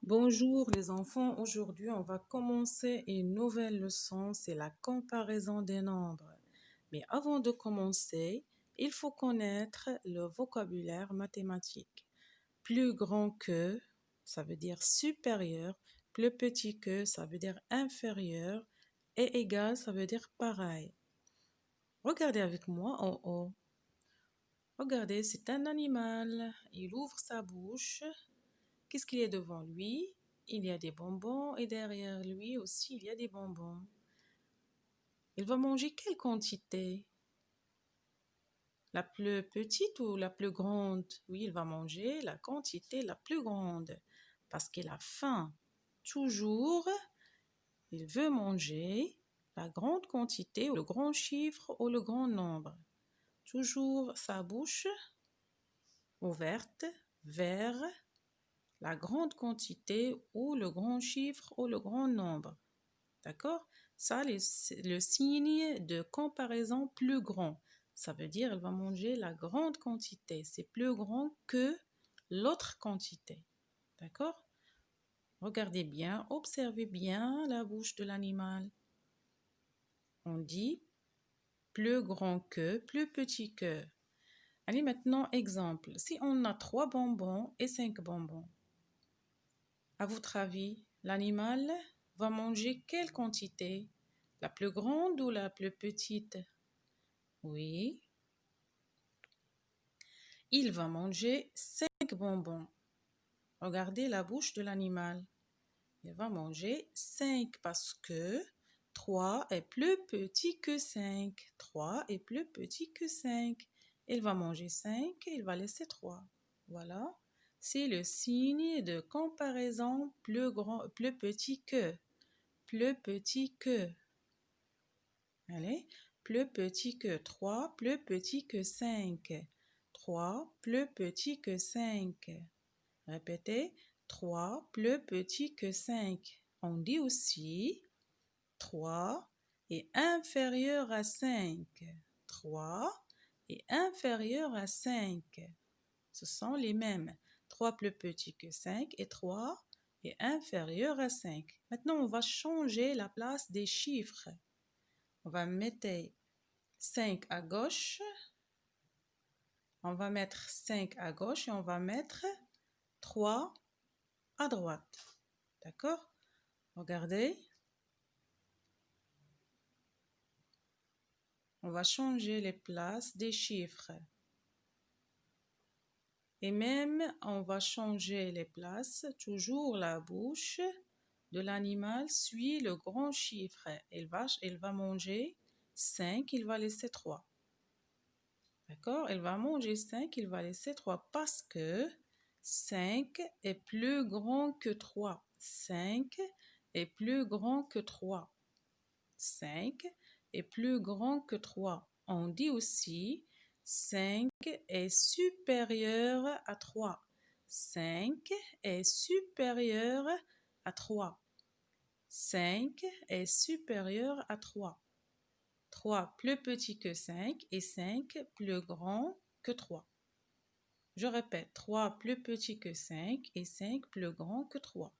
Bonjour les enfants, aujourd'hui on va commencer une nouvelle leçon, c'est la comparaison des nombres. Mais avant de commencer, il faut connaître le vocabulaire mathématique. Plus grand que, ça veut dire supérieur, plus petit que, ça veut dire inférieur, et égal, ça veut dire pareil. Regardez avec moi en haut. Regardez, c'est un animal, il ouvre sa bouche. Qu'est-ce qu'il y a devant lui? Il y a des bonbons et derrière lui aussi, il y a des bonbons. Il va manger quelle quantité? La plus petite ou la plus grande? Oui, il va manger la quantité la plus grande parce qu'il a faim. Toujours, il veut manger la grande quantité ou le grand chiffre ou le grand nombre. Toujours sa bouche ouverte vers la grande quantité ou le grand chiffre ou le grand nombre. D'accord? Ça, le signe de comparaison plus grand. Ça veut dire qu'elle va manger la grande quantité. C'est plus grand que l'autre quantité. D'accord? Regardez bien, observez bien la bouche de l'animal. On dit plus grand que, plus petit que. Allez maintenant, exemple. Si on a 3 bonbons et 5 bonbons, à votre avis, l'animal va manger quelle quantité? La plus grande ou la plus petite? Oui, il va manger 5 bonbons. Regardez la bouche de l'animal. Il va manger 5 parce que 3 est plus petit que 5. 3 est plus petit que 5. Il va manger 5 et il va laisser 3. Voilà. C'est le signe de comparaison plus grand, plus petit que. Plus petit que. Allez, plus petit que 3, plus petit que 5. 3 plus petit que 5. Répétez, 3 plus petit que 5. On dit aussi 3 est inférieur à 5. 3 est inférieur à 5. Ce sont les mêmes. 3 plus petit que 5 et 3 est inférieur à 5. Maintenant, on va changer la place des chiffres. On va mettre 5 à gauche. On va mettre 5 à gauche et on va mettre 3 à droite. D'accord? Regardez. On va changer les places des chiffres. Et même, on va changer les places. Toujours la bouche de l'animal suit le grand chiffre. Il va manger 5, il va laisser 3. D'accord? Il va manger 5, il va laisser 3 parce que 5 est plus grand que 3. 5 est plus grand que 3. 5 est plus grand que 3. On dit aussi 5 est supérieur à 3. 5 est supérieur à 3. 5 est supérieur à 3. 3 plus petit que 5 et 5 plus grand que 3. Je répète, 3 plus petit que 5 et 5 plus grand que 3.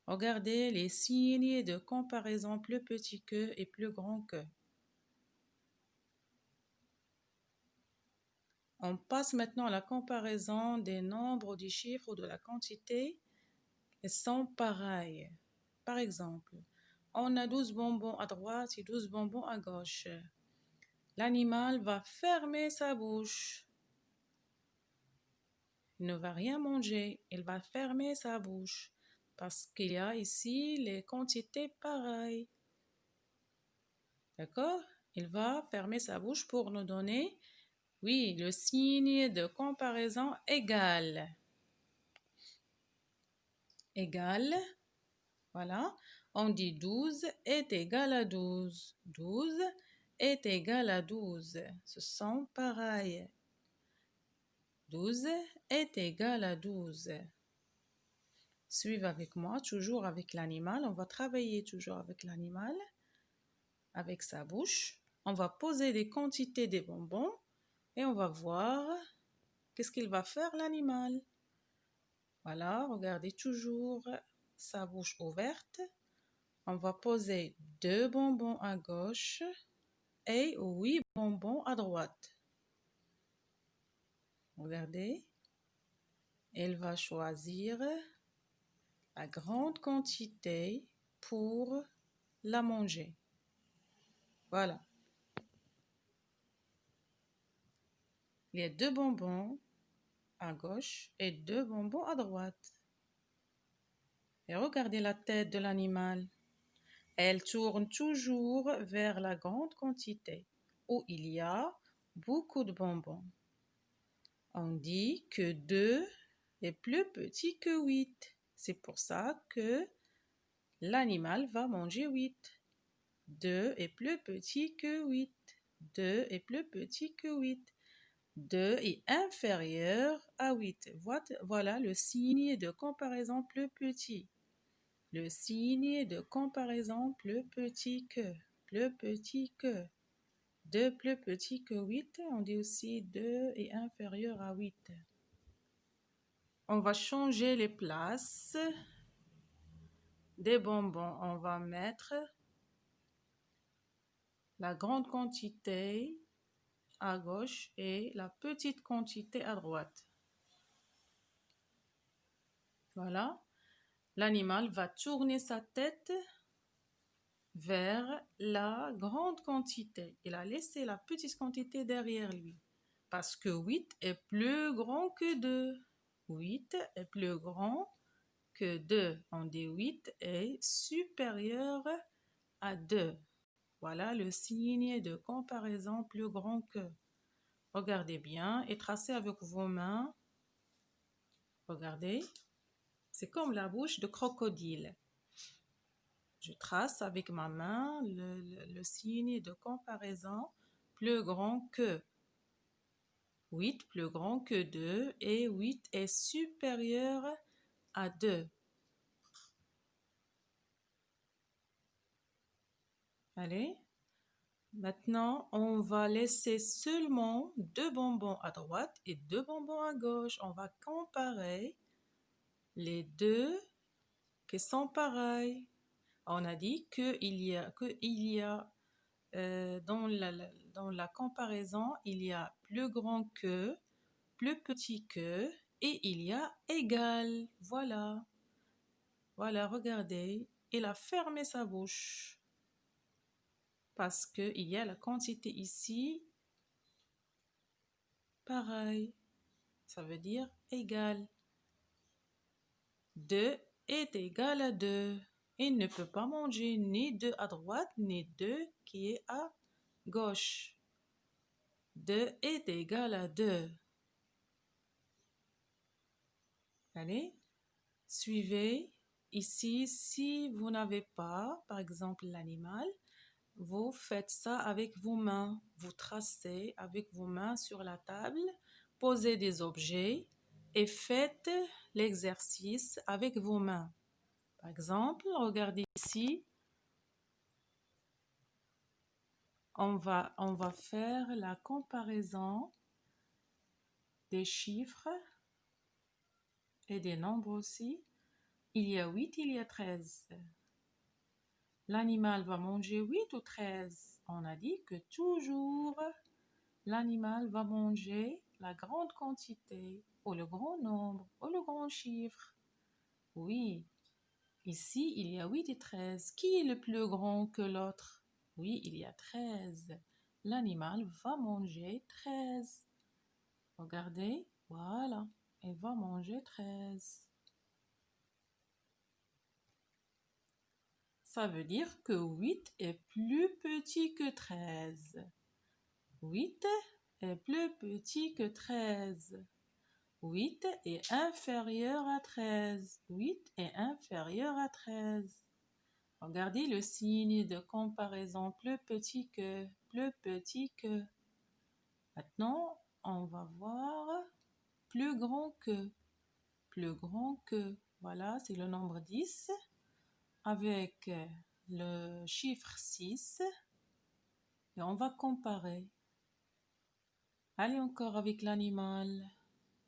Regardez les signes de comparaison plus petit que et plus grand que. On passe maintenant à la comparaison des nombres, des chiffres ou de la quantité. Ils sont pareils. Par exemple, on a 12 bonbons à droite et 12 bonbons à gauche. L'animal va fermer sa bouche. Il ne va rien manger. Il va fermer sa bouche parce qu'il y a ici les quantités pareilles. D'accord? Il va fermer sa bouche pour nous donner, oui, le signe de comparaison égal. Égal. Voilà. On dit 12 est égal à 12. 12 est égal à 12. Ce sont pareils. 12 est égal à 12. Suivez avec moi, toujours avec l'animal. On va travailler toujours avec l'animal, avec sa bouche. On va poser des quantités des bonbons et on va voir qu'est-ce qu'il va faire l'animal. Voilà, regardez toujours sa bouche ouverte. On va poser 2 bonbons à gauche et 8 bonbons à droite. Regardez, elle va choisir la grande quantité pour la manger. Voilà. Il y a 2 bonbons à gauche et 2 bonbons à droite. Et regardez la tête de l'animal. Elle tourne toujours vers la grande quantité où il y a beaucoup de bonbons. On dit que 2 est plus petit que 8. C'est pour ça que l'animal va manger 8. 2 est plus petit que 8. 2 est plus petit que 8. 2 est inférieur à 8. Voilà le signe de comparaison plus petit. Le signe de comparaison plus petit que. Plus petit que. 2 plus petit que 8. On dit aussi 2 est inférieur à 8. On va changer les places des bonbons. On va mettre la grande quantité à gauche et la petite quantité à droite. Voilà. L'animal va tourner sa tête vers la grande quantité. Il a laissé la petite quantité derrière lui. Parce que 8 est plus grand que 2. 8 est plus grand que 2. On dit 8 est supérieur à 2. Voilà le signe de comparaison plus grand que. Regardez bien et tracez avec vos mains. Regardez. C'est comme la bouche de crocodile. Je trace avec ma main le signe de comparaison plus grand que. 8 plus grand que 2 et 8 est supérieur à 2. Allez, maintenant on va laisser seulement 2 bonbons à droite et 2 bonbons à gauche. On va comparer les deux qui sont pareils. On a dit qu'il y a dans la comparaison, il y a plus grand que, plus petit que, et il y a égal. Voilà. Voilà, regardez. Il a fermé sa bouche. Parce qu'il y a la quantité ici. Pareil. Ça veut dire égal. 2 est égal à 2. Il ne peut pas manger ni 2 à droite, ni 2 qui est à gauche. 2 est égal à 2. Allez, suivez. Ici, si vous n'avez pas, par exemple, l'animal, vous faites ça avec vos mains. Vous tracez avec vos mains sur la table, posez des objets et faites l'exercice avec vos mains. Par exemple, regardez ici. On va faire la comparaison des chiffres et des nombres aussi. Il y a 8, il y a 13. L'animal va manger 8 ou 13. On a dit que toujours l'animal va manger la grande quantité ou le grand nombre ou le grand chiffre. Oui, ici il y a 8 et 13. Qui est le plus grand que l'autre? Oui, il y a 13. L'animal va manger 13. Regardez, voilà, il va manger 13. Ça veut dire que 8 est plus petit que 13. 8 est plus petit que 13. 8 est inférieur à 13. 8 est inférieur à 13. Regardez le signe de comparaison plus petit que, plus petit que. Maintenant, on va voir plus grand que, plus grand que. Voilà, c'est le nombre 10 avec le chiffre 6 et on va comparer. Allez encore avec l'animal.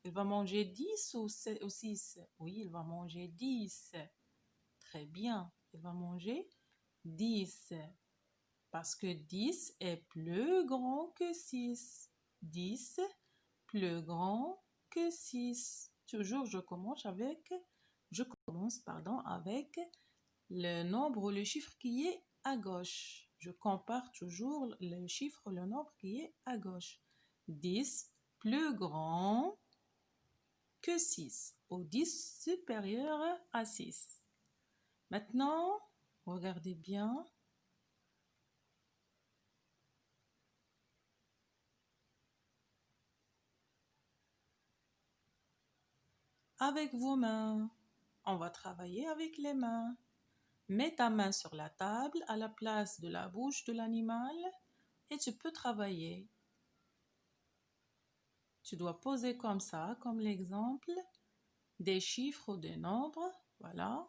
Il va manger 10 ou 6? Oui, il va manger 10. Très bien. Il va manger 10. Parce que 10 est plus grand que 6. 10 plus grand que 6. Toujours, je commence, avec le nombre ou le chiffre qui est à gauche. Je compare toujours le chiffre ou le nombre qui est à gauche. 10 plus grand que 6 ou 10 supérieur à 6. Maintenant, regardez bien. Avec vos mains. On va travailler avec les mains. Mets ta main sur la table à la place de la bouche de l'animal et tu peux travailler. Tu dois poser comme ça, comme l'exemple, des chiffres ou des nombres. Voilà.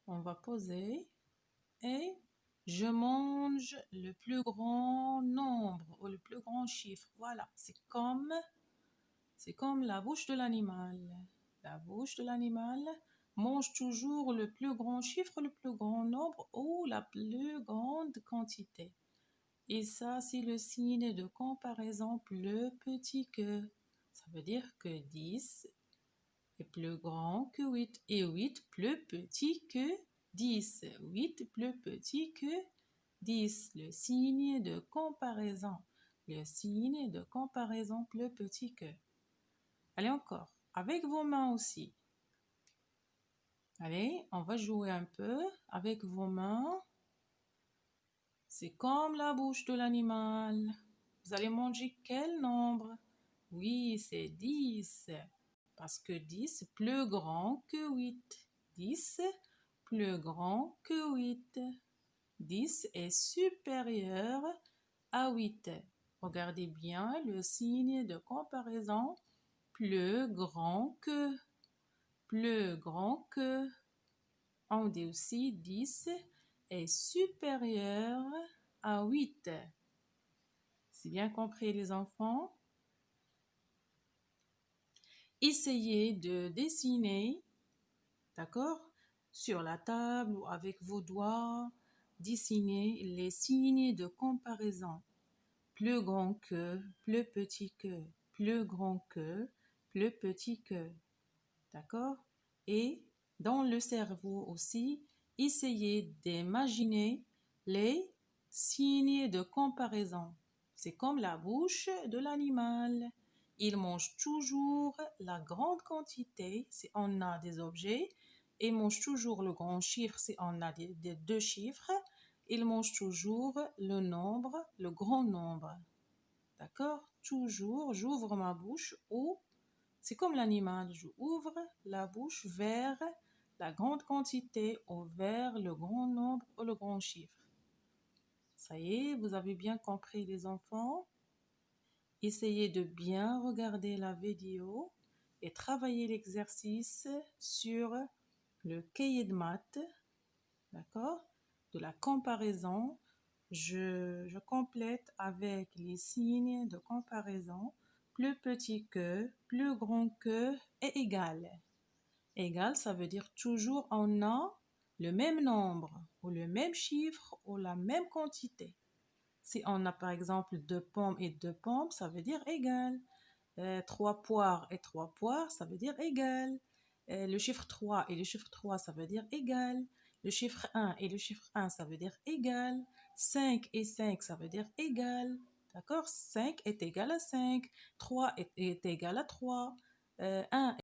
On va poser et je mange le plus grand nombre ou le plus grand chiffre. Voilà. C'est comme la bouche de l'animal. La bouche de l'animal mange toujours le plus grand chiffre, le plus grand nombre ou la plus grande quantité. Et ça, c'est le signe de comparaison plus petit que. Ça veut dire que 10 est plus grand que 8 et 8 plus petit que 10. 8 plus petit que 10. Le signe de comparaison. Le signe de comparaison plus petit que. Allez encore, avec vos mains aussi. Allez, on va jouer un peu avec vos mains. C'est comme la bouche de l'animal. Vous allez manger quel nombre? Oui, c'est 10. Parce que 10 est plus grand que 8. 10 plus grand que 8. 10 est supérieur à 8. Regardez bien le signe de comparaison. Plus grand que. Plus grand que. On dit aussi 10 est supérieur à 8. C'est bien compris les enfants? Essayez de dessiner, d'accord, sur la table ou avec vos doigts, dessiner les signes de comparaison. Plus grand que, plus petit que, plus grand que, plus petit que. D'accord? Et dans le cerveau aussi, essayez d'imaginer les signes de comparaison. C'est comme la bouche de l'animal. Il mange toujours la grande quantité si on a des objets. Il mange toujours le grand chiffre si on a des deux chiffres. Il mange toujours le nombre, le grand nombre. D'accord? Toujours, j'ouvre ma bouche ou c'est comme l'animal, je ouvre la bouche vers la grande quantité ou vers le grand nombre ou le grand chiffre. Ça y est, vous avez bien compris les enfants? Essayez de bien regarder la vidéo et travailler l'exercice sur le cahier de maths, d'accord? De la comparaison. Je complète avec les signes de comparaison. Plus petit que, plus grand que et égal. Égal, ça veut dire toujours on a le même nombre ou le même chiffre ou la même quantité. Si on a par exemple 2 pommes et 2 pommes, ça veut dire égal. 3 poires et 3 poires, ça veut dire égal. Le chiffre 3 et le chiffre 3, ça veut dire égal. Le chiffre 1 et le chiffre 1, ça veut dire égal. 5 et 5, ça veut dire égal. D'accord? 5 est égal à 5. 3 est égal à 3. 1